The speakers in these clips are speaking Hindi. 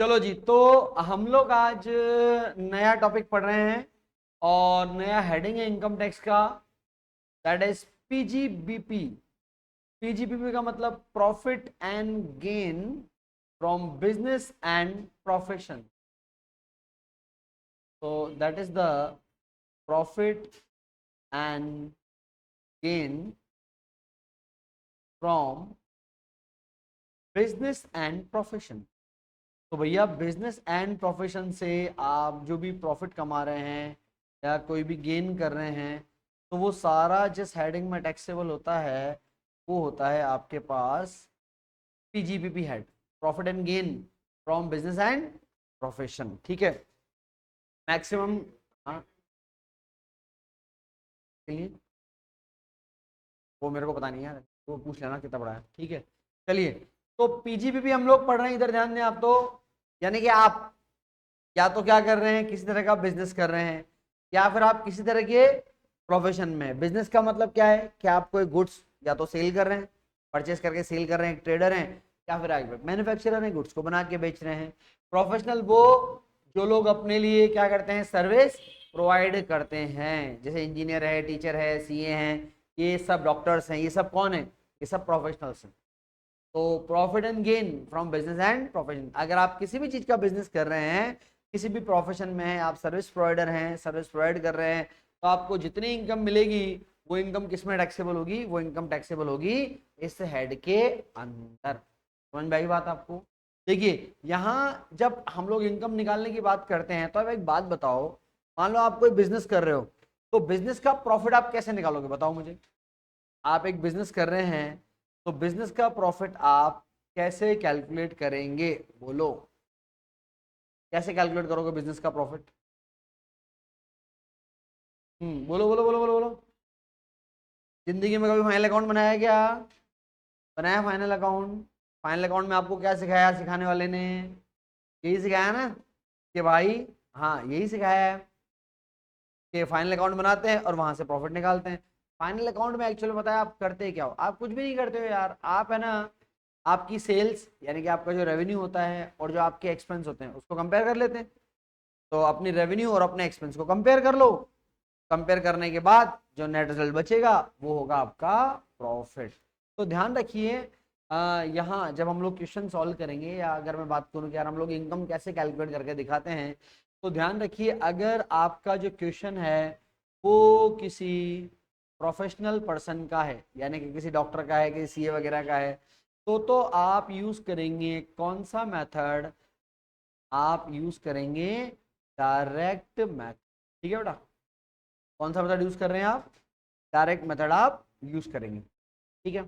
चलो जी, तो हम लोग आज नया टॉपिक पढ़ रहे हैं और नया हेडिंग है इनकम टैक्स का। That is PGBP. पीजीबीपी का मतलब profit and gain from business and profession. तो that is the profit and gain from business and profession. तो भैया बिजनेस एंड प्रोफेशन से आप जो भी प्रॉफिट कमा रहे हैं या कोई भी गेन कर रहे हैं, तो वो सारा जिस हेडिंग में टैक्सेबल होता है वो होता है आपके पास PGPP head, profit and gain from business and profession. ठीक है, मैक्सिमम। हाँ, चलिए, वो मेरे को पता नहीं यार, वो पूछ लेना कितना बड़ा है। ठीक है, चलिए। तो पीजीपीपी हम लोग पढ़ रहे हैं, इधर ध्यान दें आप। तो यानी कि आप या तो क्या कर रहे हैं, किसी तरह का बिजनेस कर रहे हैं, या फिर आप किसी तरह के प्रोफेशन में। बिजनेस का मतलब क्या है कि आप कोई गुड्स या तो सेल कर रहे हैं, परचेस करके सेल कर रहे हैं, एक ट्रेडर हैं, या फिर आप मैन्युफैक्चरर हैं, गुड्स को बना के बेच रहे हैं। प्रोफेशनल वो जो लोग अपने लिए क्या करते हैं, सर्विस प्रोवाइड करते हैं, जैसे इंजीनियर है, टीचर है, सीए हैं, ये सब डॉक्टर्स हैं, ये सब कौन है, ये सब प्रोफेशनल्स हैं। तो profit and gain from business and profession, अगर आप किसी भी चीज का बिजनेस कर रहे हैं, किसी भी प्रोफेशन में हैं, आप सर्विस प्रोवाइडर हैं, सर्विस प्रोवाइड कर रहे हैं, तो आपको जितनी इनकम मिलेगी वो इनकम किस में टैक्सेबल होगी, वो इनकम टैक्सेबल होगी इस हेड के अंदर। समझ में आई बात आपको? देखिए, यहाँ जब हम लोग इनकम निकालने की बात करते हैं, तो अब एक बात बताओ, मान लो आप कोई बिजनेस कर रहे हो, तो बिजनेस का प्रॉफिट आप कैसे निकालोगे, बताओ मुझे। आप एक बिजनेस कर रहे हैं, तो बिजनेस का प्रॉफिट आप कैसे कैलकुलेट करेंगे, बोलो। कैसे कैलकुलेट करोगे बिजनेस का प्रॉफिट? बोलो बोलो बोलो बोलो बोलो। जिंदगी में कभी फाइनल अकाउंट बनाया क्या? बनाया फाइनल अकाउंट? फाइनल अकाउंट में आपको क्या सिखाया सिखाने वाले ने? यही सिखाया ना कि भाई, हाँ यही सिखाया है कि फाइनल अकाउंट बनाते हैं और वहां से प्रॉफिट निकालते हैं। फाइनल अकाउंट में एक्चुअली बताया आप करते क्या हो, आप कुछ भी नहीं करते हो यार। आप है ना, आपकी सेल्स यानी कि आपका जो रेवेन्यू होता है और जो आपके एक्सपेंस होते हैं उसको कंपेयर कर लेते हैं। तो अपनी रेवेन्यू और अपने एक्सपेंस को कंपेयर कर लो। कंपेयर करने के बाद जो नेट रिजल्ट बचेगा वो होगा आपका प्रॉफिट। तो ध्यान रखिए, यहाँ जब हम लोग क्वेश्चन सॉल्व करेंगे, या अगर मैं बात करूँ कि यार हम लोग इनकम कैसे कैलकुलेट करके दिखाते हैं, तो ध्यान रखिए, अगर आपका जो क्वेश्चन है वो किसी प्रोफेशनल पर्सन का है, यानी कि किसी डॉक्टर का है, किसी सीए वगैरह का है, तो आप यूज करेंगे कौन सा मेथड? आप यूज करेंगे डायरेक्ट मेथड। ठीक है बेटा, कौन सा मेथड यूज कर रहे हैं आप? डायरेक्ट मेथड आप यूज करेंगे। ठीक है,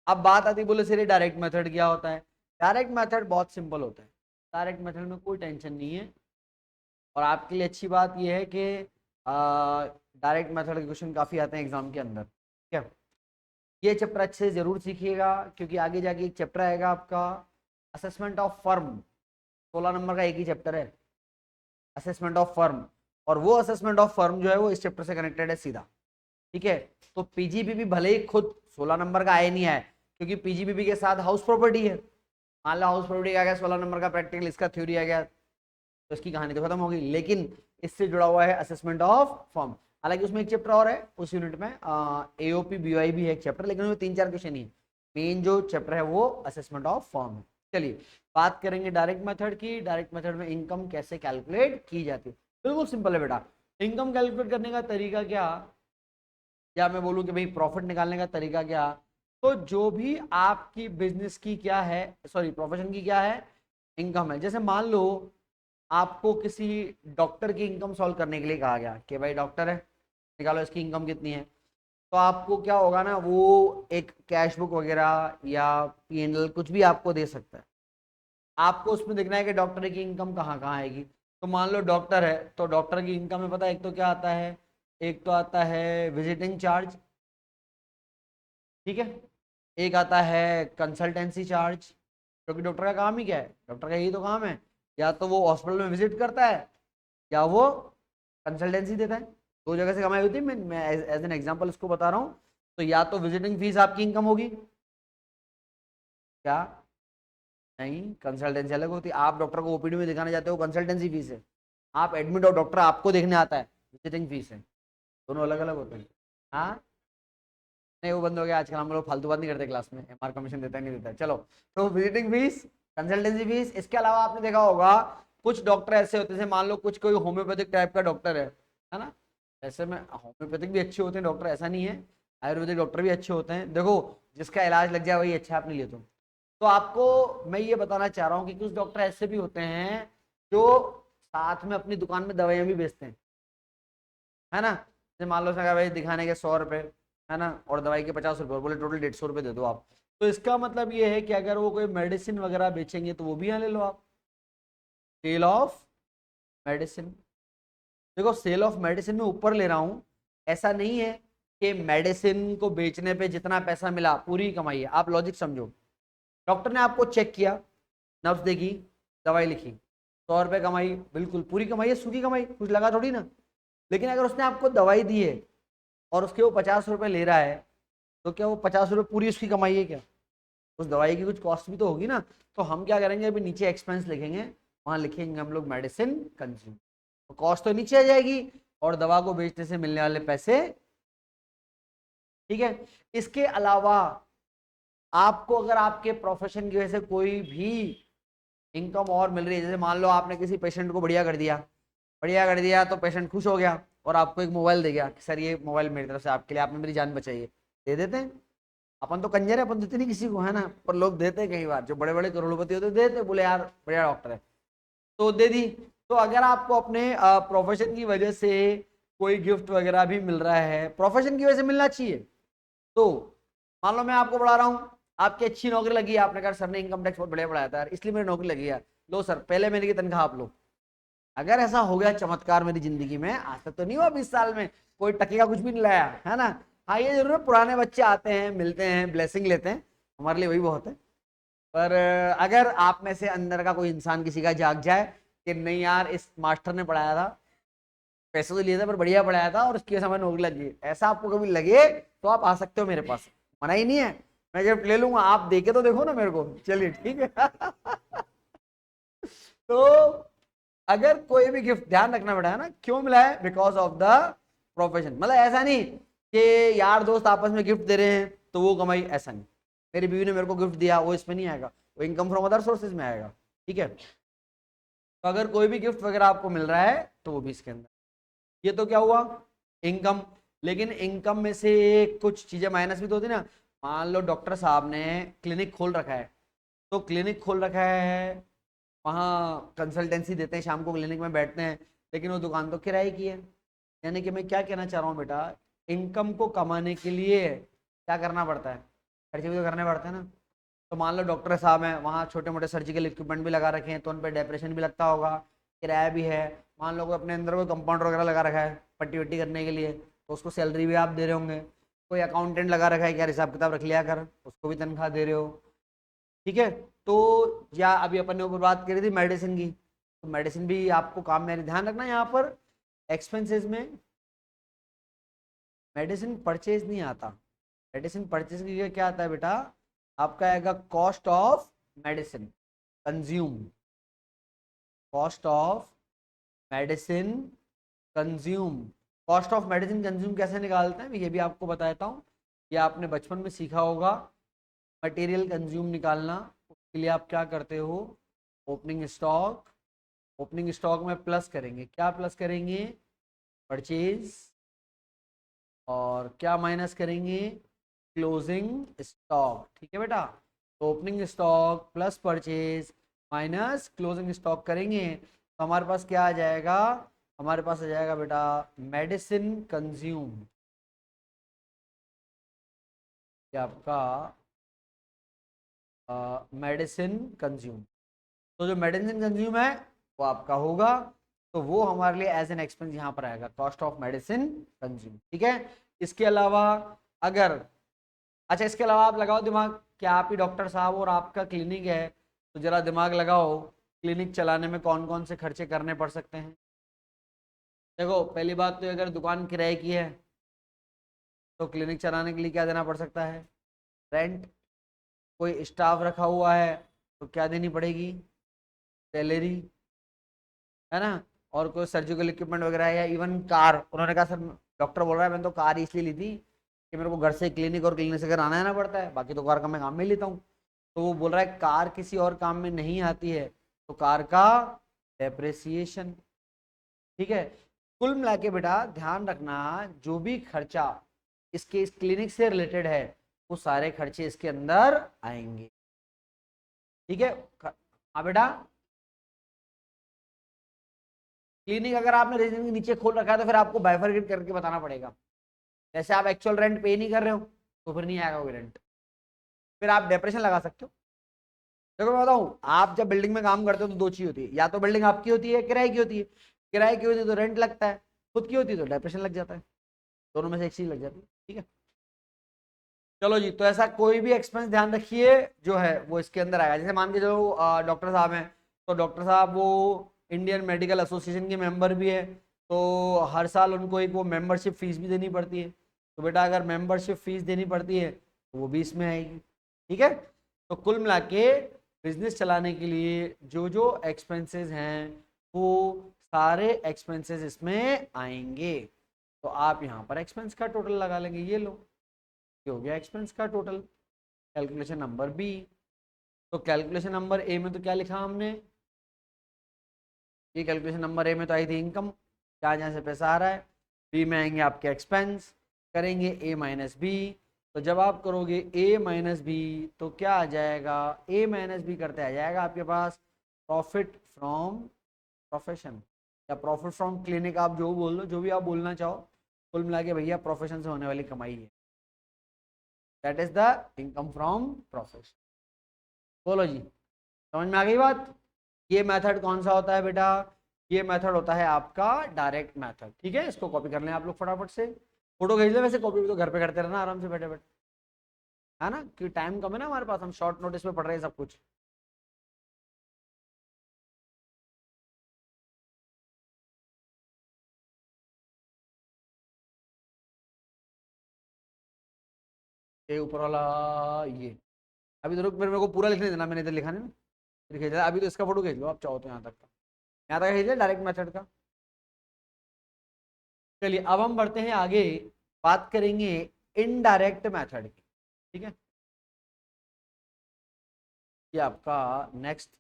अब बात आती है, बोले सर डायरेक्ट मेथड क्या होता है? डायरेक्ट मेथड बहुत सिंपल होता है, डायरेक्ट मेथड में कोई टेंशन नहीं है। और आपके लिए अच्छी बात यह है कि डायरेक्ट मेथड के क्वेश्चन काफ़ी आते हैं एग्जाम के अंदर। ठीक है, ये चैप्टर अच्छे से जरूर सीखिएगा, क्योंकि आगे जाके एक चैप्टर आएगा आपका असेसमेंट ऑफ फर्म। 16 नंबर का एक ही चैप्टर है, असेसमेंट ऑफ फर्म। और वो असेसमेंट ऑफ फर्म जो है वो इस चैप्टर से कनेक्टेड है सीधा। ठीक है, तो पीजीबीपी भले ही खुद 16 नंबर का आए नहीं आए, क्योंकि पीजीबीपी के साथ हाउस प्रॉपर्टी है। मान लो हाउस प्रॉपर्टी आ गया 16 नंबर का प्रैक्टिकल, इसका थ्योरी आ गया, तो इसकी कहानी तो खत्म होगी। लेकिन इससे जुड़ा हुआ है असेसमेंट ऑफ फर्म। हालांकि उसमें एक चैप्टर और है उस यूनिट में, एओपी बीओआई भी है एक चैप्टर, लेकिन उसमें 3-4 क्वेश्चन ही है। मेन जो चैप्टर है वो असेसमेंट ऑफ फर्म है। चलिए, बात करेंगे डायरेक्ट मेथड की। डायरेक्ट मेथड में इनकम कैसे कैलकुलेट की जाती है? बिल्कुल सिंपल है बेटा। इनकम कैलकुलेट करने का तरीका क्या, या मैं बोलूं कि भाई प्रॉफिट निकालने का तरीका क्या, तो जो भी आपकी बिजनेस की क्या है, सॉरी प्रोफेशन की क्या है, इनकम है। जैसे मान लो आपको किसी डॉक्टर की इनकम सॉल्व करने के लिए कहा गया कि भाई डॉक्टर है, निकालो इसकी इनकम कितनी है। तो आपको क्या होगा ना, वो एक कैश बुक वगैरह या पीएनएल कुछ भी आपको दे सकता है। आपको उसमें देखना है कि डॉक्टर की इनकम कहाँ कहाँ आएगी। तो मान लो डॉक्टर है, तो डॉक्टर की इनकम में पता है एक तो क्या आता है, एक तो आता है विजिटिंग चार्ज। ठीक है, एक आता है कंसल्टेंसी चार्ज, क्योंकि डॉक्टर का काम ही क्या है, डॉक्टर का यही तो काम है, या तो वो हॉस्पिटल में विजिट करता है या वो कंसल्टेंसी देता है। दो जगह से कमाई होती है, मैं एज एन एग्जांपल इसको बता रहा हूँ। तो या तो विजिटिंग फीस आपकी इनकम होगी, क्या? नहीं, कंसल्टेंसी अलग होती है। आप डॉक्टर को ओपीडी में दिखाने जाते हो, कंसल्टेंसी फीस है। आप एडमिट हो, डॉक्टर आपको देखने आता है, विजिटिंग फीस है। दोनों अलग अलग होते हैं। हाँ, नहीं वो बंद हो गया आजकल, हम लोग फालतू बात नहीं करते क्लास में, एमआर कमीशन देता है नहीं देता है। चलो, तो विजिटिंग फीस, कंसल्टेंसी फीस। इसके अलावा आपने देखा होगा कुछ डॉक्टर ऐसे होते हैं, जैसे मान लो कुछ कोई होम्योपैथिक टाइप का डॉक्टर है ना। ऐसे में होम्योपैथिक भी अच्छे होते हैं डॉक्टर, ऐसा नहीं है, आयुर्वेदिक डॉक्टर भी अच्छे होते हैं। देखो, जिसका इलाज लग जाए वही अच्छा है अपने लिए। तो आपको मैं ये बताना चाह रहा हूँ कि कुछ डॉक्टर ऐसे भी होते हैं जो साथ में अपनी दुकान में दवाइयाँ भी बेचते हैं, है ना। जैसे मान लो सका भाई दिखाने के 100 रुपए, है ना, और दवाई के 50 रुपए, बोले टोटल 150 रुपए दे दो आप। तो इसका मतलब ये है कि अगर वो कोई मेडिसिन वगैरह बेचेंगे तो वो भी यहाँ ले लो आप। सेल ऑफ मेडिसिन, देखो सेल ऑफ मेडिसिन में ऊपर ले रहा हूँ, ऐसा नहीं है कि मेडिसिन को बेचने पे जितना पैसा मिला पूरी कमाई है। आप लॉजिक समझो, डॉक्टर ने आपको चेक किया, नब्ज देखी, दवाई लिखी, 100 रुपए कमाई, बिल्कुल पूरी कमाई है, सूखी कमाई, कुछ लगा थोड़ी ना। लेकिन अगर उसने आपको दवाई दी है और उसके वो 50 रुपए ले रहा है, तो क्या वो 50 रुपए पूरी उसकी कमाई है क्या? उस दवाई की कुछ कॉस्ट भी तो होगी ना। तो हम क्या करेंगे, अभी नीचे एक्सपेंस लिखेंगे, वहां लिखेंगे हम लोग मेडिसिन कंज्यूम, तो कॉस्ट तो नीचे आ जाएगी और दवा को बेचने से मिलने वाले पैसे। ठीक है। इसके अलावा आपको अगर आपके प्रोफेशन की वजह से कोई भी इनकम और मिल रही है, जैसे मान लो आपने किसी पेशेंट को बढ़िया कर दिया तो पेशेंट खुश हो गया और आपको एक मोबाइल दे गया कि सर ये मोबाइल मेरी तरफ से आपके लिए, आपने मेरी जान बचाई है, दे देते हैं। अपन तो कंजर है, अपन देते नहीं किसी को, है ना, पर लोग देते हैं कई बार, जो बड़े बड़े करोड़पति होते देते, बोले यार बढ़िया डॉक्टर है, तो दे दी। तो अगर आपको अपने प्रोफेशन की वजह से कोई गिफ्ट वगैरह भी मिल रहा है, प्रोफेशन की वजह से मिलना चाहिए। तो मान लो मैं आपको पढ़ा रहा हूँ, आपकी अच्छी नौकरी लगी है, आपने कहा सर ने इनकम टैक्स बहुत बढ़िया पढ़ाया था यार, इसलिए मेरी नौकरी लगी है, लो सर पहले महीने की तनख्वाह आप लो। अगर ऐसा हो गया चमत्कार मेरी जिंदगी में, आज तक तो नहीं हुआ 20 साल में, कोई टके का कुछ भी नहीं लाया, है ना। हाँ ये जरूर है, पुराने बच्चे आते हैं, मिलते हैं, ब्लेसिंग लेते हैं, हमारे लिए वही बहुत है। पर अगर आप में से अंदर का कोई इंसान किसी का जाग जाए कि नहीं यार इस मास्टर ने पढ़ाया था, पैसे तो लिए थे पर बढ़िया पढ़ाया था और उसकी वजह से हमें नौकरी लगी, ऐसा आपको कभी लगे तो आप आ सकते हो मेरे पास, मना ही नहीं है, मैं गिफ्ट ले लूंगा, आप देके तो देखो ना मेरे को, चलिए ठीक है। तो अगर कोई भी गिफ्ट, ध्यान रखना बेटा, है ना, क्यों मिला है, बिकॉज ऑफ द प्रोफेशन। मतलब ऐसा नहीं कि यार दोस्त आपस में गिफ्ट दे रहे हैं तो वो कमाई, ऐसा नहीं। मेरी बीवी ने मेरे को गिफ्ट दिया, वो इसमें नहीं आएगा, वो इनकम फ्रॉम अदर सोर्सेज में आएगा। ठीक है। तो अगर कोई भी गिफ्ट वगैरह आपको मिल रहा है तो वो भी इसके अंदर, ये तो क्या हुआ, इनकम। लेकिन इनकम में से कुछ चीजें माइनस भी तो होती ना। मान लो डॉक्टर साहब ने क्लिनिक खोल रखा है, तो क्लिनिक खोल रखा है, वहाँ कंसल्टेंसी देते हैं, शाम को क्लिनिक में बैठते हैं, लेकिन वो दुकान तो किराए की है। यानी कि मैं क्या कहना चाह रहा हूँ बेटा, इनकम को कमाने के लिए क्या करना पड़ता है, खर्चे भी तो करने पड़ते हैं ना। तो मान लो डॉक्टर साहब हैं, वहाँ छोटे मोटे सर्जिकल इक्विपमेंट भी लगा रखे हैं, तो उन पर डेप्रेशन भी लगता होगा, किराया भी है। मान लो कोई अपने अंदर कोई कंपाउंडर वगैरह लगा रखा है पट्टी वट्टी करने के लिए, तो उसको सैलरी भी आप दे रहे होंगे। कोई अकाउंटेंट लगा रखा है कि यार हिसाब किताब रख लिया कर, उसको भी तनख्वाह दे रहे हो। ठीक है। तो या अभी अपन ने ऊपर बात करी थी मेडिसिन की, तो मेडिसिन भी आपको काम में, ध्यान रखना यहाँ पर एक्सपेंसेस में मेडिसिन परचेज नहीं आता। मेडिसिन परचेज के लिए क्या आता है बेटा, आपका आएगा cost of medicine consume, cost of medicine consume. Cost of medicine consume कैसे निकालते हैं ये भी आपको बता देता हूँ, ये आपने बचपन में सीखा होगा। मटेरियल कंज्यूम निकालना, उसके लिए आप क्या करते हो, ओपनिंग स्टॉक, ओपनिंग स्टॉक में प्लस करेंगे, क्या प्लस करेंगे, परचेज, और क्या माइनस करेंगे, क्लोजिंग स्टॉक। ठीक है बेटा, तो opening stock plus purchase minus closing stock करेंगे, तो हमारे पास क्या आ जाएगा, हमारे पास आ जाएगा बेटा मेडिसिन कंज्यूम, ये आपका मेडिसिन कंज्यूम। तो जो मेडिसिन कंज्यूम है वो आपका होगा, तो वो हमारे लिए एज एन एक्सपेंस यहाँ पर आएगा, कॉस्ट ऑफ मेडिसिन कंज्यूम। ठीक है। इसके अलावा अगर, अच्छा इसके अलावा आप लगाओ दिमाग, क्या आप ही डॉक्टर साहब और आपका क्लिनिक है, तो जरा दिमाग लगाओ, क्लिनिक चलाने में कौन कौन से खर्चे करने पड़ सकते हैं। देखो पहली बात तो अगर दुकान किराए की है तो क्लिनिक चलाने के लिए क्या देना पड़ सकता है, रेंट। कोई स्टाफ रखा हुआ है तो क्या देनी पड़ेगी, सैलरी, है ना। और कोई सर्जिकल इक्विपमेंट वगैरह है, या इवन कार, उन्होंने कहा सर, डॉक्टर बोल रहा है मैंने तो कार इसलिए ली थी कि मेरे को घर से क्लिनिक और क्लिनिक से घर आना आना पड़ता है, बाकी तो कार का मैं काम में लेता हूँ। तो वो बोल रहा है कार किसी और काम में नहीं आती है, तो कार का डेप्रिसिएशन। ठीक है। कुल मिला के बेटा ध्यान रखना, जो भी खर्चा इसके इस क्लिनिक से रिलेटेड है वो सारे खर्चे इसके अंदर आएंगे। ठीक है। हाँ बेटा, क्लिनिक अगर आपने रेजिडेंस के नीचे खोल रखा है तो फिर आपको बाइफरकेट करके बताना पड़ेगा। जैसे आप एक्चुअल रेंट पे नहीं कर रहे हो तो फिर नहीं आएगा कोई रेंट, फिर आप डिप्रेशन लगा सकते हो। देखो मैं बताऊं, आप जब बिल्डिंग में काम करते हो तो दो चीज होती है, या तो बिल्डिंग आपकी होती है, किराए की होती है। किराए की होती है तो रेंट लगता है, खुद की होती है तो डिप्रेशन लग जाता है, दोनों में से एक चीज लग जाती है। ठीक है। चलो जी, तो ऐसा कोई भी एक्सपेंस ध्यान रखिए जो है वो इसके अंदर आएगा। जैसे मान के जो डॉक्टर साहब हैं, तो डॉक्टर साहब वो इंडियन मेडिकल एसोसिएशन के मेंबर भी है, तो हर साल उनको एक वो मेंबरशिप फीस भी देनी पड़ती है। तो बेटा अगर मेंबरशिप फीस देनी पड़ती है तो वो भी इसमें आएगी। ठीक है। तो कुल मिला के बिजनेस चलाने के लिए जो जो एक्सपेंसेस हैं वो सारे एक्सपेंसेस इसमें आएंगे। तो आप यहाँ पर एक्सपेंस का टोटल लगा लेंगे, ये लो, ये हो गया एक्सपेंस का टोटल, कैलकुलेशन नंबर बी। तो कैलकुलेशन नंबर ए में तो क्या लिखा हमने, ये कैलकुलेशन नंबर ए में तो आई थी इनकम, जहाँ जहाँ से पैसा आ रहा है। बी में आएंगे आपके एक्सपेंस, करेंगे ए माइनस बी। तो जब आप करोगे ए माइनस बी तो क्या आ जाएगा, ए माइनस बी करते आ जाएगा आपके पास प्रॉफिट फ्रॉम प्रोफेशन, या प्रॉफिट फ्रॉम क्लिनिक, आप जो बोल लो, जो भी आप बोलना चाहो। कुल मिला के भैया प्रोफेशन से होने वाली कमाई है, that is the income from profession. बोलो जी, समझ में आ गई बात। ये मेथड कौन सा होता है बेटा, ये मेथड होता है आपका डायरेक्ट मेथड। ठीक है, इसको कॉपी कर लें आप लोग फटाफट से, फोटो खींच ले, वैसे कॉपी भी तो घर पे करते रहना आराम से बैठे बैठे, है ना, कि टाइम कम है ना हमारे पास, हम शॉर्ट नोटिस पे पढ़ रहे हैं सब कुछ। ये ऊपर वाला, ये अभी तो रुक, फिर मेरे को पूरा लिखने देना, मैंने इधर लिखा नहीं ना, फिर खींच अभी तो इसका फोटो खींच लो आप चाहो तो, यहाँ तक का, यहाँ तक खींच ले डायरेक्ट मेथड का। चलिए अब हम बढ़ते हैं आगे, बात करेंगे इनडायरेक्ट मेथड की। ठीक है, ये आपका नेक्स्ट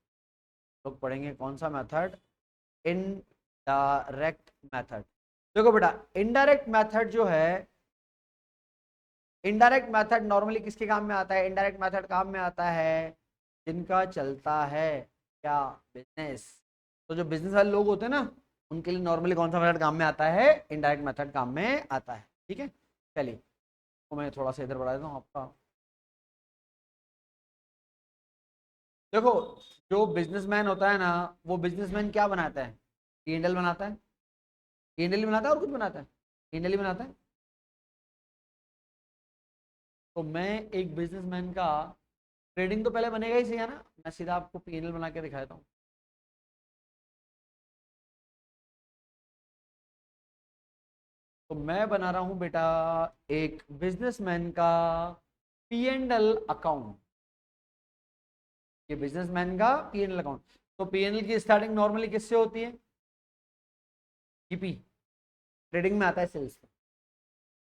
लोग पढ़ेंगे कौन सा मेथड, इनडायरेक्ट मेथड। देखो बेटा, इनडायरेक्ट मेथड जो है, इनडायरेक्ट मेथड नॉर्मली किसके काम में आता है, इनडायरेक्ट मेथड काम में आता है जिनका चलता है क्या, बिजनेस। तो जो बिजनेस वाले लोग होते हैं ना, उनके लिए नॉर्मली कौन सा मेथड काम में आता है, इनडायरेक्ट मेथड काम में आता है। ठीक है। चलिए, तो मैं थोड़ा सा इधर बढ़ा देता हूँ आपका। देखो, जो बिजनेसमैन होता है ना, वो बिजनेसमैन क्या बनाता है, कैंडल बनाता है, कैंडल ही बनाता है और कुछ बनाता है, कैंडल ही बनाता है। तो मैं एक बिजनेसमैन का ट्रेडिंग तो पहले बनेगा ही सही, है ना, मैं सीधा आपको पीएनएल बना के दिखा देता हूँ। तो मैं बना रहा हूँ बेटा एक बिजनेसमैन का पीएनएल अकाउंट, ये बिजनेसमैन का पीएनएल अकाउंट। तो पीएनएल की स्टार्टिंग नॉर्मली किससे होती है, जीपी, ट्रेडिंग में आता है सेल्स।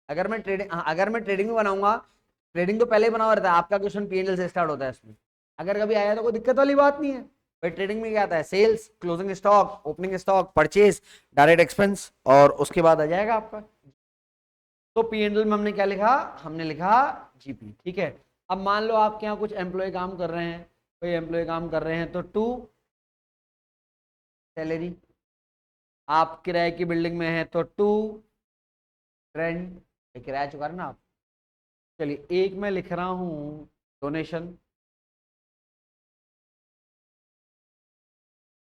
अगर मैं ट्रेडिंग, हाँ, अगर मैं ट्रेडिंग में बनाऊंगा, ट्रेडिंग तो पहले ही बना हुआ रहता है, आपका क्वेश्चन पीएनएल से स्टार्ट होता है इसमें, अगर कभी आया तो कोई दिक्कत वाली बात नहीं है। भाई ट्रेडिंग में क्या आता है, sales, closing stock, opening stock, purchase, direct expense, और उसके बाद आ जाएगा आपका। तो पीएनएल में हमने क्या लिखा, हमने लिखा जीपी। ठीक है। अब मान लो आपके यहाँ कुछ एम्प्लॉय काम कर रहे हैं, कोई एम्प्लॉय काम कर रहे हैं, तो टू सैलरी, आप किराए की बिल्डिंग में है तो टू रेंट, किराया चुका रहे ना आप। चलिए, एक मैं लिख रहा हूं डोनेशन,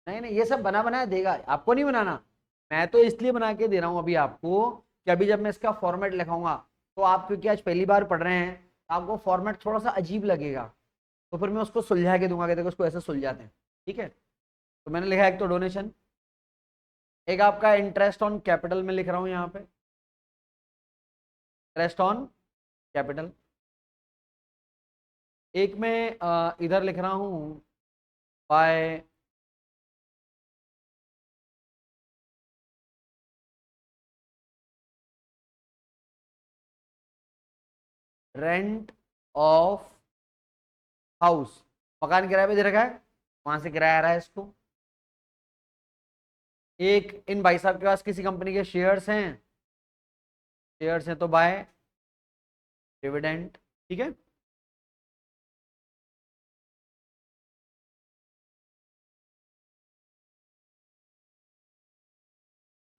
नहीं नहीं ये सब बना बनाया देगा, आपको नहीं बनाना, मैं तो इसलिए बना के दे रहा हूं अभी आपको, कि अभी जब मैं इसका फॉर्मेट लिखाऊंगा, तो आप क्योंकि आज पहली बार पढ़ रहे हैं, आपको फॉर्मेट थोड़ा सा अजीब लगेगा, तो फिर मैं उसको सुलझा के दूंगा कि देखो उसको ऐसे सुलझाते हैं। ठीक है। तो मैंने लिखा एक तो डोनेशन, एक आपका इंटरेस्ट ऑन कैपिटल में लिख रहा हूं यहाँ पे, इंटरेस्ट ऑन कैपिटल। एक मैं इधर लिख रहा हूं बाय रेंट ऑफ हाउस, मकान किराए पे दे रखा है, वहां से किराया आ रहा है इसको। एक इन भाई साहब के पास किसी कंपनी के शेयर्स हैं, शेयर्स हैं तो बाय डिविडेंड। ठीक है,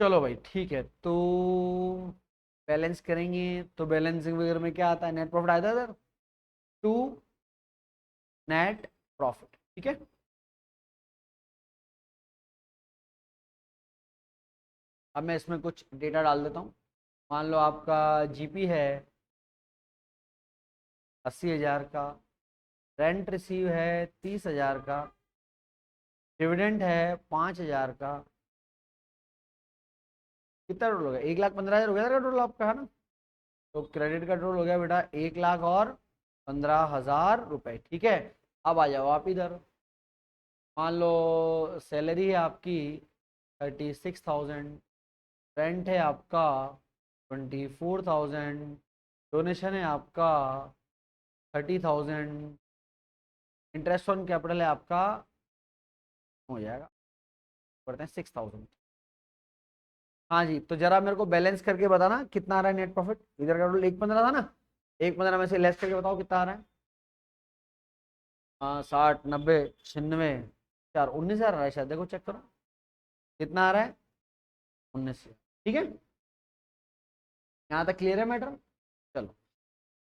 चलो भाई ठीक है। तो बैलेंस करेंगे तो बैलेंसिंग वगैरह में क्या आता है, नेट प्रॉफिट आता है सर, टू नेट प्रॉफिट। ठीक है, अब मैं इसमें कुछ डेटा डाल देता हूँ। मान लो आपका जीपी है 80,000 का, रेंट रिसीव है 30,000 का, डिविडेंड है 5,000 का। कितना टोटल हो गया, 1,15,000 हो गया था टोटल आपका, है ना। तो क्रेडिट का टोटल हो गया बेटा 1,15,000 रुपए। ठीक है, अब आ जाओ आप इधर। मान लो सैलरी है आपकी 36,000, रेंट है आपका 24,000, डोनेशन है आपका 30,000, इंटरेस्ट ऑन कैपिटल है आपका, हो जाएगा, करते हैं 6,000। हाँ जी, तो जरा मेरे को बैलेंस करके बताना कितना आ रहा है नेट प्रॉफिट। इधर का टोटल 1,15 था ना, 1,15 में से लेस करके बताओ कितना आ रहा है। हाँ, 60, 90, 96, 4, 19,000 आ रहा है शायद, देखो चेक करो कितना आ रहा है, 19,000। ठीक है, यहाँ तक क्लियर है मैटर। चलो,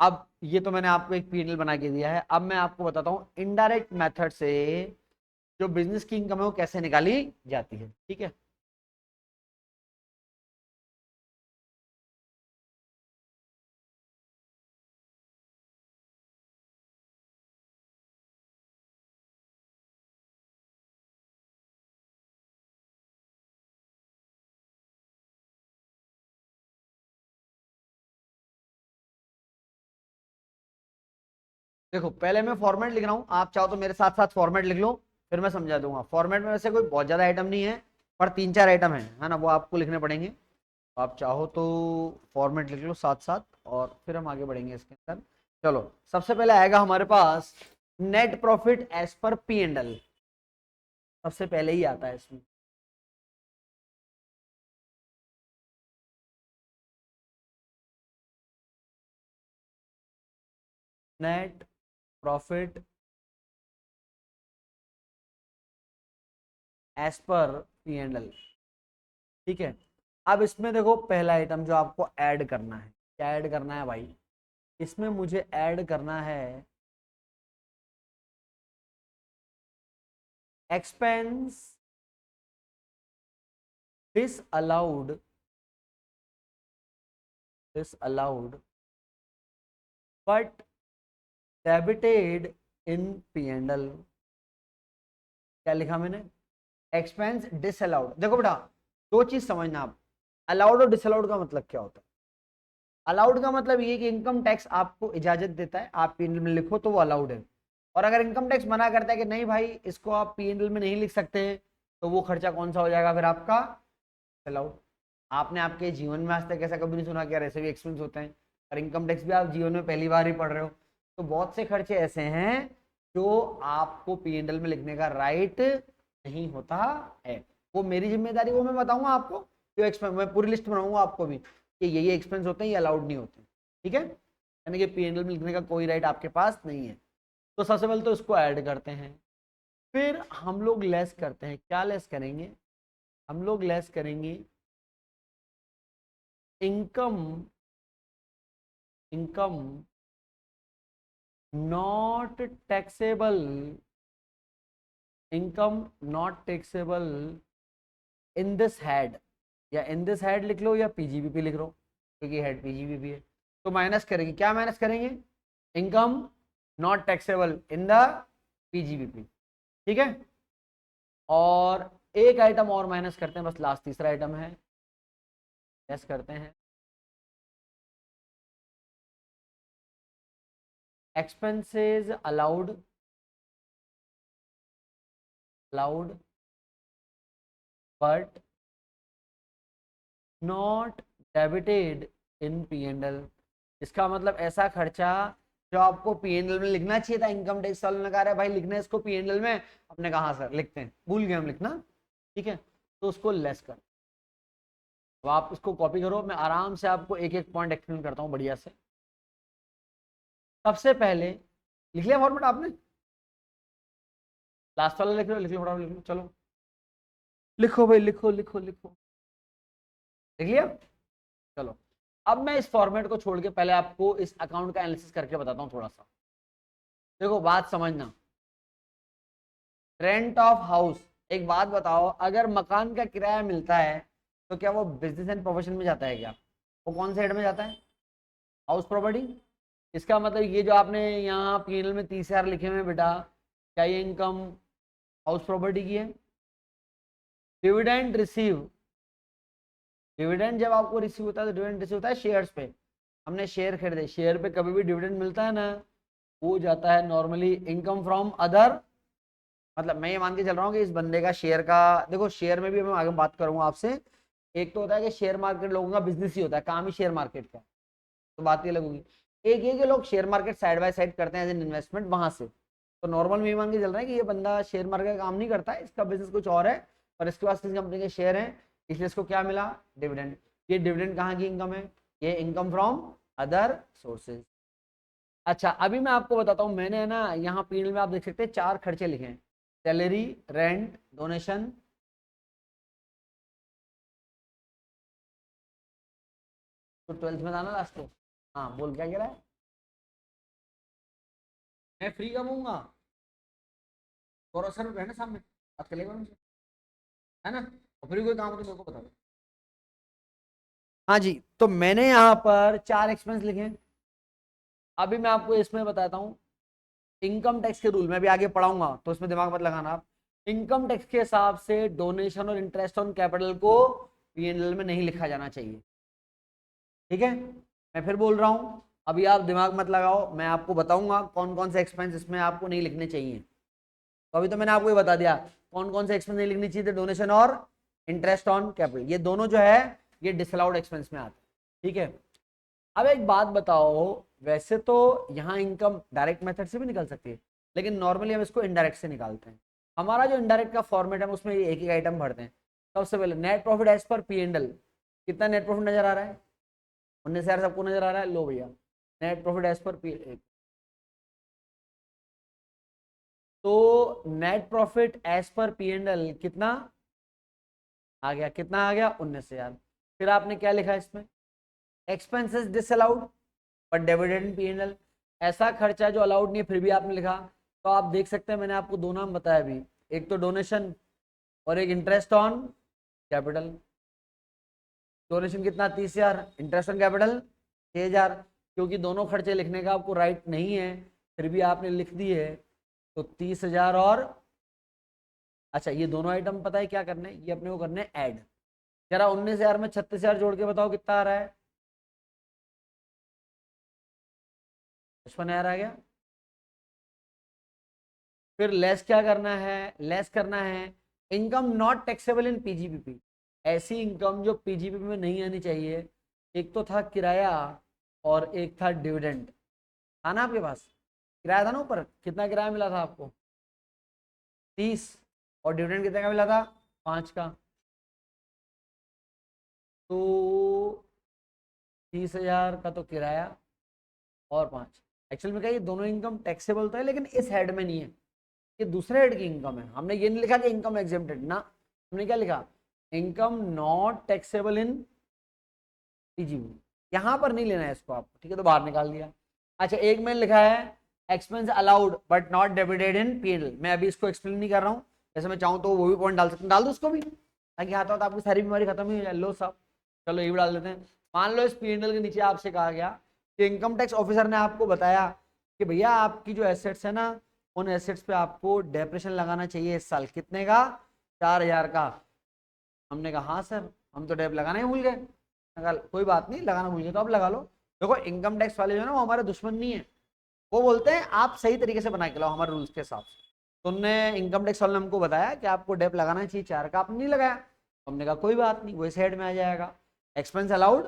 अब ये तो मैंने आपको एक पीएनएल बना के दिया है। अब मैं आपको बताता हूँ इनडायरेक्ट मेथड से जो बिजनेस की इनकम है वो कैसे निकाली जाती है। ठीक है, देखो पहले मैं फॉर्मेट लिख रहा हूँ, आप चाहो तो मेरे साथ साथ फॉर्मेट लिख लो, फिर मैं समझा दूंगा। फॉर्मेट में वैसे कोई बहुत ज्यादा आइटम नहीं है, पर 3-4 आइटम है ना, वो आपको लिखने पड़ेंगे। आप चाहो तो फॉर्मेट लिख लो साथ साथ, और फिर हम आगे बढ़ेंगे इसके अंदर। चलो, सबसे पहले आएगा हमारे पास net profit as per P and L, सबसे पहले ही आता है इसमें। Net profit as per P and L. ठीक है, अब इसमें देखो पहला आइटम जो आपको ऐड करना है, क्या ऐड करना है भाई, इसमें मुझे ऐड करना है expense disallowed disallowed but debited in P&L। क्या लिखा मैंने, एक्सपेंस डिसअलाउड। देखो बेटा, दो चीज समझना आप, अलाउड और डिसअलाउड का मतलब क्या होता है। अलाउड का मतलब ये कि इनकम टैक्स आपको इजाजत देता है, आप पीएनएल में लिखो तो वो अलाउड है। और अगर इनकम टैक्स मना करता है कि नहीं भाई इसको आप पीएनएल में नहीं लिख सकते, तो वो खर्चा कौन सा हो जाएगा फिर आपका, अलाउड। आपने आपके जीवन में आज तक ऐसा कभी नहीं सुना कि यार ऐसे भी एक्सपेंस होते हैं, और इनकम टैक्स भी आप जीवन में पहली बार ही पढ़ रहे हो। तो बहुत से खर्चे ऐसे हैं जो आपको पीएनएल में लिखने का राइट नहीं होता है। वो मेरी जिम्मेदारी, वो मैं बताऊंगा आपको, जो एक्सपेंस मैं पूरी लिस्ट बनाऊंगा आपको भी कि ये एक्सपेंस होते हैं, ये अलाउड नहीं होते। ठीक है, यानी कि पीएनएल में लिखने का कोई राइट आपके पास नहीं है। तो सबसे पहले तो इसको ऐड करते हैं, फिर हम लोग लेस करते हैं। क्या लेस करेंगे, हम लोग लेस करेंगे income, income not taxable, income not taxable in this head, या इन दिस हेड लिख लो या पीजीबीपी लिख लो, क्योंकि हेड पीजीबीपी है। तो माइनस करेंगे, क्या माइनस करेंगे, income not taxable in the PGBP. ठीक है, और एक आइटम और माइनस करते हैं, बस लास्ट तीसरा आइटम है, लेस करते हैं expenses allowed allowed but not debited in P&L। इसका मतलब ऐसा खर्चा जो आपको P&L में लिखना चाहिए था, इनकम टैक्स वालों ने कहा है भाई लिखना है इसको P&L में, अपने कहा सर लिखते हैं, भूल गए हम लिखना, ठीक है, तो उसको लेस कर। तो आप इसको कॉपी करो, मैं आराम से आपको एक एक पॉइंट एक्सप्लेन करता हूँ बढ़िया से। सबसे पहले लिख लिया फॉर्मेट आपने, लास्ट वाला लिख लो, लिख लो फटाफट लिख लो, चलो लिखो भाई, लिखो लिखो लिखो, लिख लिया, चलो। अब मैं इस फॉर्मेट को छोड़ के पहले आपको इस अकाउंट का एनालिसिस करके बताता हूँ थोड़ा सा। देखो बात समझना, रेंट ऑफ हाउस, एक बात बताओ, अगर मकान का किराया मिलता है तो क्या वो बिजनेस एंड प्रोफेशन में जाता है क्या? वो कौन से हेड में जाता है? House property. इसका मतलब ये जो आपने यहाँ P&L में 30,000 लिखे हुए हैं बेटा, क्या ये इनकम हाउस प्रॉपर्टी की है? डिविडेंड रिसीव, डिविडेंड जब आपको रिसीव होता है तो डिविडेंड रिसीव होता है शेयर्स पे, हमने शेयर खरीदे, शेयर पे कभी भी डिविडेंड मिलता है ना, वो जाता है नॉर्मली इनकम फ्रॉम अदर। मतलब मैं ये मान के चल रहा हूँ कि इस बंदे का शेयर का, देखो शेयर में भी मैं आगे बात करूंगा आपसे, एक तो होता है कि शेयर मार्केट लोगों का बिजनेस ही होता है, काम ही शेयर मार्केट का, तो बात ये लगूंगी। एक ये कि लोग share market side by side करते हैं एज एन इन्वेस्टमेंट वहां से, तो नॉर्मल में मान के चल रहा है कि ये बंदा शेयर मार्केट का काम नहीं करता है, इसका बिजनेस कुछ और है, और इसके पास किसी कंपनी के शेयर हैं, इसलिए इसको क्या मिला? डिविडेंड। ये डिविडेंड कहाँ की इनकम है? ये इनकम फ्रॉम अदर सोर्सेज। अच्छा अभी मैं आपको बताता हूँ, मैंने है ना यहाँ P&L में आप देख सकते हैं 4 खर्चे लिखे हैं, सैलरी, रेंट, डोनेशन, तो 12th में था ना लास्ट को। हाँ बोल, क्या कह रहा है? मैं फ्री कब हूँगा? गौरव सर रहना सामने, बात कर लेगा उनसे, है ना, और फिर कोई काम हो तो मेरे को बता दो। हाँ जी, तो मैंने यहाँ पर 4 एक्सपेंस लिखे हैं। अभी मैं आपको इसमें बताता हूँ, इनकम टैक्स के रूल में भी आगे पढ़ाऊंगा, तो इसमें दिमाग मत लगाना आप। इनकम टैक्स के हिसाब से डोनेशन और इंटरेस्ट ऑन कैपिटल को P&L में नहीं लिखा जाना चाहिए, ठीक है। मैं फिर बोल रहा हूँ, अभी आप दिमाग मत लगाओ, मैं आपको बताऊंगा कौन कौन से एक्सपेंस इसमें आपको नहीं लिखने चाहिए। तो अभी तो मैंने आपको ये बता दिया कौन कौन से एक्सपेंस नहीं लिखनी चाहिए थे, डोनेशन और इंटरेस्ट ऑन कैपिटल, ये दोनों जो है ये डिसअलाउड एक्सपेंस में आते हैं, ठीक है। अब एक बात बताओ, वैसे तो यहाँ इनकम डायरेक्ट मेथड से भी निकल सकती है, लेकिन नॉर्मली हम इसको इनडायरेक्ट से निकालते हैं। हमारा जो इनडायरेक्ट का फॉर्मेट है उसमें एक एक आइटम भरते हैं। सबसे पहले नेट प्रॉफिट एज पर P&L, कितना नेट प्रॉफिट नजर आ रहा है? 19,000 सबको नजर आ रहा है, लो भैया नेट प्रॉफिट एज पर P&L, तो नेट प्रॉफिट एज पर P&L कितना आ गया? कितना आ गया? 19,000। फिर आपने क्या लिखा इसमें? Expenses disallowed but debited P&L, ऐसा खर्चा जो अलाउड नहीं है फिर भी आपने लिखा। तो आप देख सकते हैं मैंने आपको 2 नाम बताया अभी, एक तो डोनेशन और एक इंटरेस्ट ऑन कैपिटल। डोनेशन कितना? 30,000, इंटरेस्ट ऑन कैपिटल 6,000। क्योंकि दोनों खर्चे लिखने का आपको राइट नहीं है, फिर भी आपने लिख दिए, तो 30,000 और, अच्छा ये दोनों आइटम पता है क्या करने, ये अपने को करने ऐड। जरा 19,000 में 36,000 जोड़ के बताओ कितना आ रहा है? 55,000 आ गया। फिर लेस क्या करना है? लेस करना है income not taxable in PGBP, ऐसी इनकम जो PGBP में नहीं आनी चाहिए। एक तो था किराया और एक था डिविडेंड, था ना आपके पास? किराया था ना ऊपर, कितना किराया मिला था आपको? 30, और डिविडेंड कितने का मिला था? 5 का। तो 30,000 का तो किराया और 5, एक्चुअल में क्या ये दोनों इनकम टैक्सेबल तो है लेकिन इस हेड में नहीं है, ये दूसरे हेड की इनकम है। हमने ये नहीं लिखा कि इनकम एग्जेम्प्टेड ना, हमने क्या लिखा? Income not taxable in PGBP, यहाँ पर नहीं लेना है इसको आपको, ठीक है, तो बाहर निकाल दिया। अच्छा एक मैंने लिखा है expense allowed but not debited in P&L, मैं अभी इसको एक्सप्लेन नहीं कर रहा हूँ, जैसे मैं चाहूँ तो वो भी पॉइंट डाल सकता हूँ, डाल दो उसको भी, ताकि हाथ तो आपकी सारी बीमारी खत्म ही हो जाए। लो साहब, चलो ये भी डाल देते हैं। मान लो इस P&L के नीचे आपसे कहा गया कि इनकम टैक्स ऑफिसर ने आपको बताया कि भैया आपकी जो एसेट्स है ना, उन एसेट्स पे आपको डेप्रेशन लगाना चाहिए इस साल, कितने का? 4,000 का। हमने कहा हाँ सर, हम तो डेप लगाना ही भूल गए। कोई बात नहीं, लगाना भूल गए तो अब लगा लो। देखो इनकम टैक्स वाले जो है ना वो हमारे दुश्मन नहीं है, वो बोलते हैं आप सही तरीके से बना के लाओ हमारे रूल्स के हिसाब से। तुमने इनकम टैक्स वाले ने हमको बताया कि आपको डेप लगाना चाहिए 4 का, आपने नहीं लगाया, तो हमने कहा कोई बात नहीं, वही साइड में आ जाएगा। एक्सपेंस अलाउड,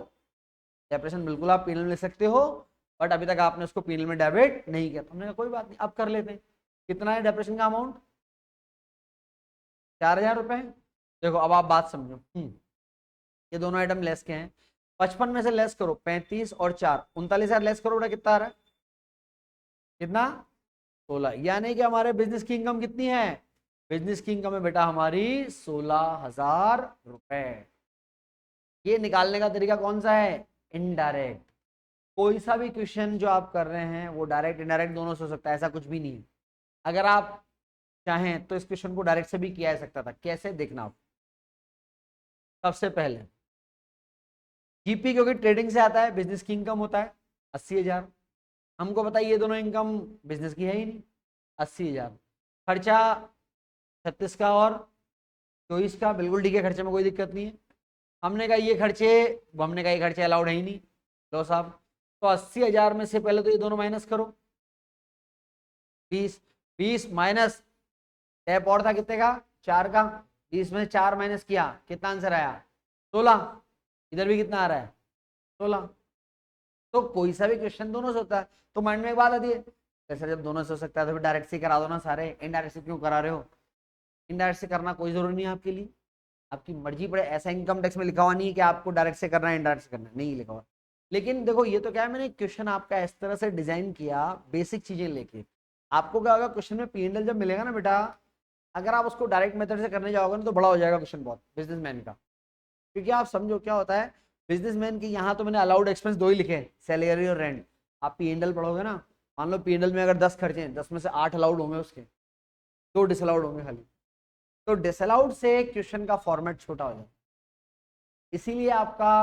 डेप्रेशन बिल्कुल आप पीएनएल ले सकते हो, बट अभी तक आपने उसको पीएनएल में डेबिट नहीं किया, तो हमने कहा कोई बात नहीं, अब कर लेते हैं। कितना है डेप्रेशन का अमाउंट? 4000 रुपए। देखो अब आप बात समझो, ये दोनों आइटम लेस के हैं, 55 में से लेस करो 35 और 4 39,000 लेस करो बेटा, कितना आ रहा है? कितना? 16। यानी कि हमारे बिजनेस की इनकम कितनी है? बिजनेस की इनकम है बेटा हमारी 16,000 रुपए। ये निकालने का तरीका कौन सा है? इनडायरेक्ट। कोई सा भी क्वेश्चन जो आप कर रहे हैं वो डायरेक्ट इनडायरेक्ट दोनों से हो सकता है, ऐसा कुछ भी नहीं है। अगर आप चाहें तो इस क्वेश्चन को डायरेक्ट से भी किया जा सकता था। कैसे? देखना आप, सबसे पहले जीपी क्योंकि ट्रेडिंग से आता है, बिजनेस की इनकम होता है 80,000। हमको बताइए ये दोनों इनकम बिजनेस की है ही नहीं। 80,000 खर्चा 36 का और 24 का, बिल्कुल ठीक है, खर्चे में कोई दिक्कत नहीं है। हमने कहा ये खर्चे, हमने कहा ये खर्चे अलाउड है ही नहीं, लो साहब। तो 80,000 में से पहले तो ये दोनों माइनस करो, 20 20 माइनस टैप और था कितने का? 4 का, 20 में से 4 माइनस किया, कितना आंसर आया? 16। इधर भी कितना आ रहा है? 16। तो कोई सा भी क्वेश्चन दोनों से होता है। तो माइंड में एक बात आती है, सर जब दोनों से हो सकता है तो फिर डायरेक्ट से करा दो ना सारे, इनडायरेक्ट से क्यों करा रहे हो? इनडायरेक्ट से करना कोई जरूरी नहीं है आपके लिए, आपकी मर्जी पड़े। ऐसा इनकम टैक्स में लिखा हुआ नहीं है कि आपको डायरेक्ट से करना है इनडायरेक्ट से करना है, नहीं लिखा हुआ। लेकिन देखो ये तो क्या है, मैंने क्वेश्चन आपका इस तरह से डिजाइन किया बेसिक चीजें लेके। आपको क्या होगा, क्वेश्चन में पीएनएल जब मिलेगा ना बेटा, अगर आप उसको डायरेक्ट मेथड से करने जाओगे ना तो बड़ा हो जाएगा क्वेश्चन बहुत बिजनेसमैन का। क्योंकि आप समझो क्या होता है बिजनेसमैन की, यहाँ तो मैंने अलाउड एक्सपेंस 2 ही लिखे, सैलरी और रेंट। आप पीएनएल पढ़ोगे ना, मान लो पीएनएल में अगर 10 खर्चे हैं, 10 में से 8 अलाउड होंगे, उसके 2 डिसअलाउड होंगे खाली। तो डिसअलाउड से क्वेश्चन का फॉर्मेट छोटा हो जाए, इसीलिए आपका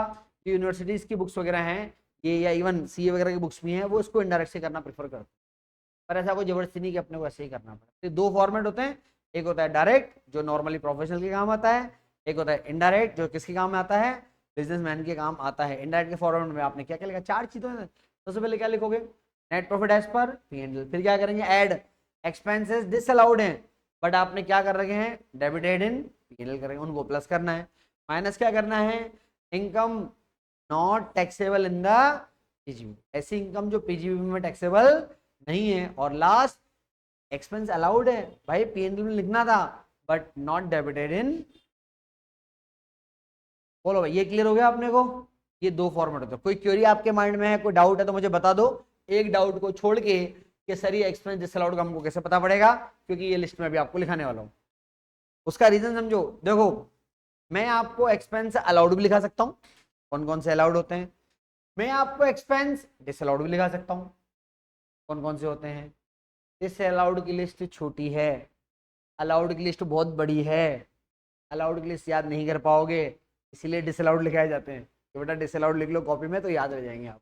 जो यूनिवर्सिटीज की बुक्स वगैरह हैं ये, या इवन सीए वगैरह की बुक्स भी हैं, वो इसको इनडायरेक्ट से करना प्रेफर करते हैं। पर ऐसा कोई जबरदस्ती नहीं कि अपने को ऐसे ही करना पड़े। तो 2 फॉर्मेट होते हैं, एक होता है डायरेक्ट जो नॉर्मली प्रोफेशनल के काम आता है, एक होता है इनडायरेक्ट जो किसके काम में आता है? बिजनेसमैन के काम आता है। इनडायरेक्ट के फॉर्मेट में आपने क्या क्या लिखा? 4 चीजें हैं। सबसे पहले क्या लिखोगे? नेट प्रॉफिट एज पर पीएनएल। फिर क्या करेंगे? ऐड एक्सपेंसेस डिसअलाउड हैं बट आपने क्या कर रखे हैं? डेबिटेड इन पीएनएल करेंगे, उनको प्लस करना है। माइनस क्या करना है? Income not taxable in the PGB, ऐसी इनकम जो पीजीबी में टैक्सेबल नहीं है। और लास्ट एक्सपेंस अलाउड है भाई, पीएनएल में लिखना था बट नॉट डेबिटेड इन। बोलो भाई, ये क्लियर हो गया अपने को? ये 2 फॉर्मेट होते हैं। कोई क्वेरी आपके माइंड में है, कोई डाउट है तो मुझे बता दो, एक डाउट को छोड़ के कि सर ये एक्सपेंस डिसअलाउड का हमको कैसे पता पड़ेगा, क्योंकि ये लिस्ट में भी आपको लिखाने वाला हूं। उसका रीजन समझो। देखो मैं आपको एक्सपेंस अलाउड भी लिखा सकता हूं, कौन कौन से अलाउड होते हैं। मैं आपको एक्सपेंस डिसअलाउड भी लिखा सकता हूं, कौन कौन से होते हैं। डिसअलाउड की लिस्ट छोटी है, अलाउड की लिस्ट बहुत बड़ी है। अलाउड की लिस्ट याद नहीं कर पाओगे, इसीलिए डिसअलाउड लिखाए जाते हैं। तो बेटा डिसअलाउड लिख लो कॉपी में तो याद रह जाएंगे आप।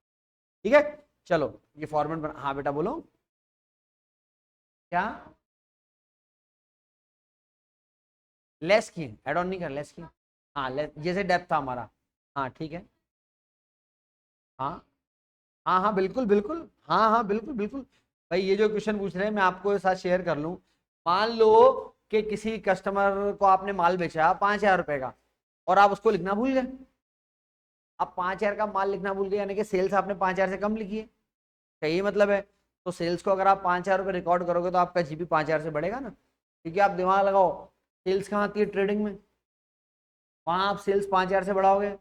ठीक है, चलो ये फॉर्मेट बना। हाँ बेटा बोलो क्या? लेस की, एड ऑन नहीं कर, लेस की। हाँ जैसे डेप्थ था हमारा। हाँ ठीक है। हाँ हाँ हाँ बिल्कुल बिल्कुल, हाँ हाँ बिल्कुल बिल्कुल। भाई ये जो क्वेश्चन पूछ रहे हैं मैं आपको साथ शेयर कर लूँ। मान लो कि किसी कस्टमर को आपने माल बेचा 5,000 रुपए का और आप उसको लिखना भूल गए। अब 5,000 का माल लिखना भूल गए यानी कि सेल्स आपने 5,000 से कम लिखी है, यही मतलब है। तो सेल्स को अगर आप 5,000 रुपये रिकॉर्ड करोगे तो आपका जीपी 5,000 से बढ़ेगा ना, क्योंकि आप दिमाग लगाओ, सेल्स कहाँ आती है? ट्रेडिंग में। वहां आप सेल्स 5,000 से बढ़ाओगे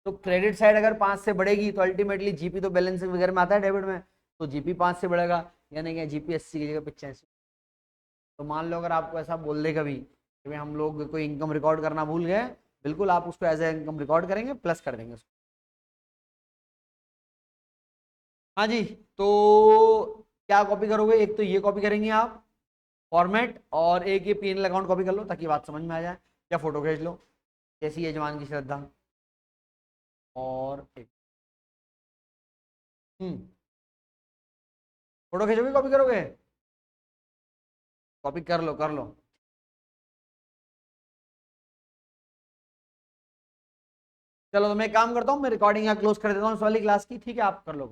तो क्रेडिट साइड अगर 5 से बढ़ेगी तो अल्टीमेटली जीपी तो बैलेंस वगैरह में आता है डेबिट में, तो जीपी 5 से बढ़ेगा, यानी कि जीपी 80 की जगह 85। तो मान लो अगर आपको ऐसा बोल दे कभी कि भाई हम लोग कोई इनकम रिकॉर्ड करना भूल गए, बिल्कुल आप उसको एज ए इनकम रिकॉर्ड करेंगे, प्लस कर देंगे उसको। हाँ जी। तो क्या कॉपी करोगे? एक तो ये कॉपी करेंगे आप फॉर्मेट, और एक ये पीएनएल अकाउंट कॉपी कर लो ताकि बात समझ में आ जाए, या फोटो खींच लो जैसी यजमान की श्रद्धा। और एक फोटो खींचोगे कॉपी करोगे? कॉपी कर लो कर लो। चलो तो मैं एक काम करता हूँ, मैं रिकॉर्डिंग यहाँ क्लोज कर देता हूँ इस वाली क्लास की, ठीक है? आप कर लो।